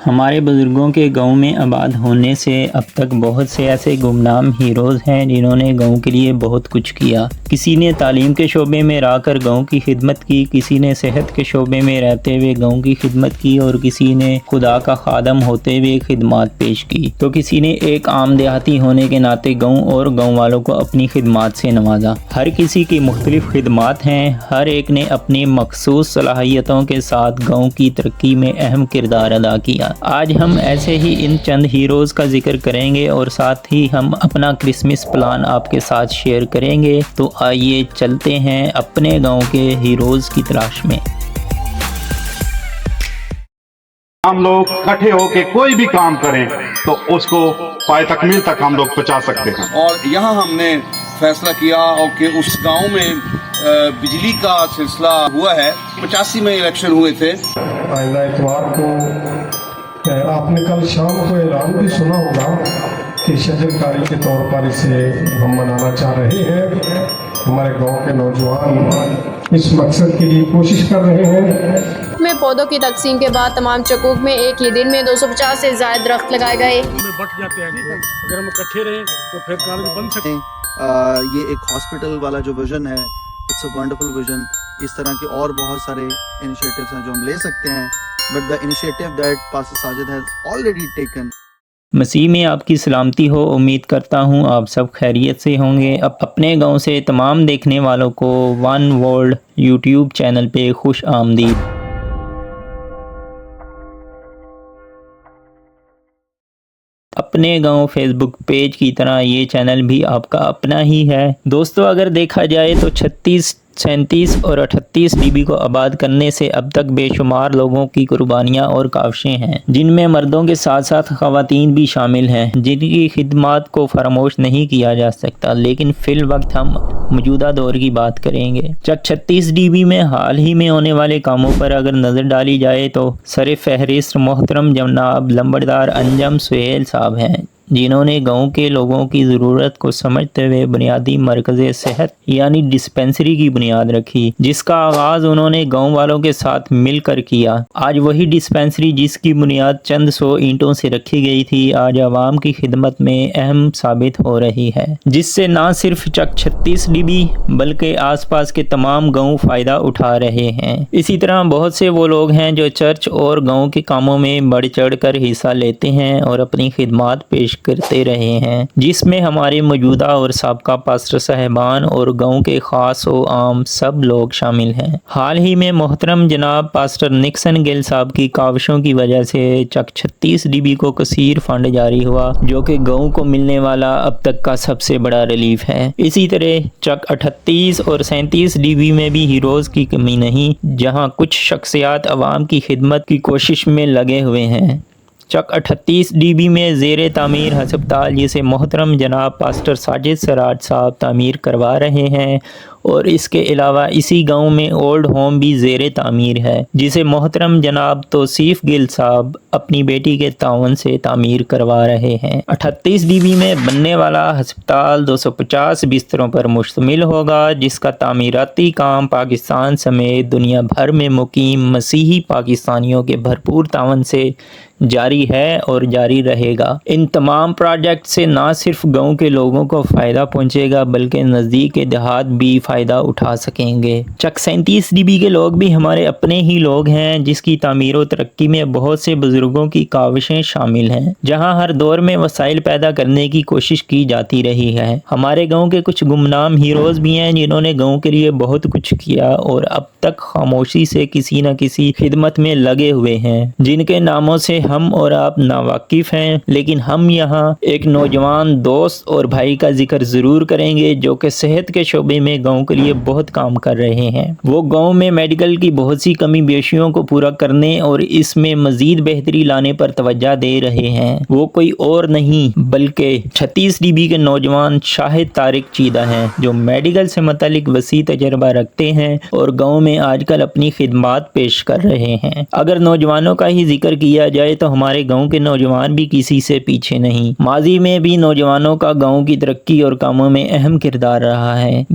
ہمارے بزرگوں کے گاؤں میں آباد ہونے سے اب تک بہت سے ایسے گمنام ہیروز ہیں جنہوں نے گاؤں کے لیے بہت کچھ کیا۔ کسی نے تعلیم کے شعبے میں رہ کر گاؤں کی خدمت کی، کسی نے صحت کے شعبے میں رہتے ہوئے گاؤں کی خدمت کی، اور کسی نے خدا کا خادم ہوتے ہوئے خدمات پیش کی، تو کسی نے ایک عام دیہاتی ہونے کے ناطے گاؤں اور گاؤں والوں کو اپنی خدمات سے نوازا۔ ہر کسی کی مختلف خدمات ہیں، ہر ایک نے اپنی مخصوص صلاحیتوں کے ساتھ گاؤں کی ترقی میں اہم کردار ادا کیا۔ آج ہم ایسے ہی ان چند ہیروز کا ذکر کریں گے اور ساتھ ہی ہم اپنا کرسمس پلان آپ کے ساتھ شیئر کریں گے۔ تو آئیے چلتے ہیں اپنے گاؤں کے ہیروز کی تلاش میں۔ ہم لوگ اکٹھے ہو کے کوئی بھی کام کریں تو اس کو پائے تکمیل تک ہم لوگ پہنچا سکتے ہیں۔ اور یہاں ہم نے فیصلہ کیا کہ اس گاؤں میں بجلی کا سلسلہ ہوا ہے۔ 85 میں الیکشن ہوئے تھے۔ آئندہ اتوار کو آپ نے کل شام کو اعلان بھی سنا ہوگا کہ شجر کاری کے طور پر اسے ہم منانا چاہ رہے ہیں۔ ہمارے گاؤں کے نوجوان اس مقصد کے لیے کوشش کر رہے ہیں۔ میں پودوں کی تقسیم کے بعد تمام چکوک میں ایک ہی دن میں 250 سے زائد درخت لگائے گئے۔ بٹ جاتے ہیں، اگر ہم اکٹھے رہیں تو پھر کالج بن سکتے ہیں۔ یہ ایک ہاسپٹل والا جو ویژن ہے، اٹس اے ونڈرفل ویژن۔ اس طرح کے اور بہت سارے انیشیٹوز ہیں جو ہم لے سکتے ہیں، but the initiative that pastor Sajid has already taken. مسیح میں آپ کی سلامتی ہو، امید کرتا ہوں آپ سب خیریت سے ہوں گے۔ اپنے گاؤں سے تمام دیکھنے والوں کو ون ورلڈ یوٹیوب چینل پہ خوش آمدید۔ اپنے گاؤں فیس بک پیج کی طرح یہ چینل بھی آپ کا اپنا ہی ہے۔ دوستو، اگر دیکھا جائے تو 36، 37 اور 38 ڈی بی کو آباد کرنے سے اب تک بے شمار لوگوں کی قربانیاں اور کاوشیں ہیں، جن میں مردوں کے ساتھ ساتھ خواتین بھی شامل ہیں، جن کی خدمات کو فراموش نہیں کیا جا سکتا۔ لیکن فی الوقت ہم موجودہ دور کی بات کریں گے۔ 36 ڈی بی میں حال ہی میں ہونے والے کاموں پر اگر نظر ڈالی جائے تو سر فہرست محترم جناب لمبردار انجم سہیل صاحب ہیں، جنہوں نے گاؤں کے لوگوں کی ضرورت کو سمجھتے ہوئے بنیادی مرکز صحت یعنی ڈسپنسری کی بنیاد رکھی، جس کا آغاز انہوں نے گاؤں والوں کے ساتھ مل کر کیا۔ آج وہی ڈسپنسری جس کی بنیاد چند سو اینٹوں سے رکھی گئی تھی، آج عوام کی خدمت میں اہم ثابت ہو رہی ہے، جس سے نہ صرف چک 36 ڈی بی بلکہ آس پاس کے تمام گاؤں فائدہ اٹھا رہے ہیں۔ اسی طرح بہت سے وہ لوگ ہیں جو چرچ اور گاؤں کے کاموں میں بڑھ چڑھ کر حصہ لیتے ہیں اور اپنی خدمات پیش کرتے رہے ہیں، جس میں ہمارے موجودہ اور سابقہ پاسٹر صاحبان اور گاؤں کے خاص و عام سب لوگ شامل ہیں۔ حال ہی میں محترم جناب پاسٹر نکسن گل صاحب کی کاوشوں کی وجہ سے چک 36 ڈی بی کو کثیر فنڈ جاری ہوا، جو کہ گاؤں کو ملنے والا اب تک کا سب سے بڑا ریلیف ہے۔ اسی طرح چک 38 اور 37 ڈی بی میں بھی ہیروز کی کمی نہیں، جہاں کچھ شخصیات عوام کی خدمت کی کوشش میں لگے ہوئے ہیں۔ چک 38 ڈی بی میں زیر تعمیر ہسپتال جسے محترم جناب پاسٹر ساجد سراج صاحب تعمیر کروا رہے ہیں، اور اس کے علاوہ اسی گاؤں میں اولڈ ہوم بھی زیر تعمیر ہے، جسے محترم جناب توصیف گل صاحب اپنی بیٹی کے تعاون سے تعمیر کروا رہے ہیں۔ 38 ڈی بی میں بننے والا ہسپتال 250 بستروں پر مشتمل ہوگا، جس کا تعمیراتی کام پاکستان سمیت دنیا بھر میں مقیم مسیحی پاکستانیوں کے بھرپور تعاون سے جاری ہے اور جاری رہے گا۔ ان تمام پروجیکٹ سے نہ صرف گاؤں کے لوگوں کو فائدہ پہنچے گا بلکہ نزدیک کے دیہات بھی فائدہ اٹھا سکیں گے۔ چک 37 ڈی بی کے لوگ بھی ہمارے اپنے ہی لوگ ہیں، جس کی تعمیر و ترقی میں بہت سے بزرگوں کی کاوشیں شامل ہیں، جہاں ہر دور میں وسائل پیدا کرنے کی کوشش کی جاتی رہی ہے۔ ہمارے گاؤں کے کچھ گمنام ہیروز بھی ہیں جنہوں نے گاؤں کے لیے بہت کچھ کیا اور اب تک خاموشی سے کسی نہ کسی خدمت میں لگے ہوئے ہیں، جن کے ناموں سے ہم اور آپ ناواقف ہیں، لیکن ہم یہاں ایک نوجوان دوست اور بھائی کا ذکر ضرور کریں گے جو کہ صحت کے شعبے میں گاؤں کے لیے بہت کام کر رہے ہیں۔ وہ گاؤں میں میڈیکل کی بہت سی کمی بیشیوں کو پورا کرنے اور اس میں مزید بہتری لانے پر توجہ دے رہے ہیں۔ وہ کوئی اور نہیں بلکہ 36 ڈی بی کے نوجوان شاہد طارق چیدہ ہیں، جو میڈیکل سے متعلق وسیع تجربہ رکھتے ہیں اور گاؤں میں آج کل اپنی خدمات پیش کر رہے ہیں۔ اگر نوجوانوں کا ہی ذکر کیا جائے تو ہمارے گاؤں کے نوجوان بھی کسی سے پیچھے نہیں۔ ماضی میں بھی نوجوانوں کا گاؤں کی ترقی اور کاموں میں اہم کردار رہا ہے۔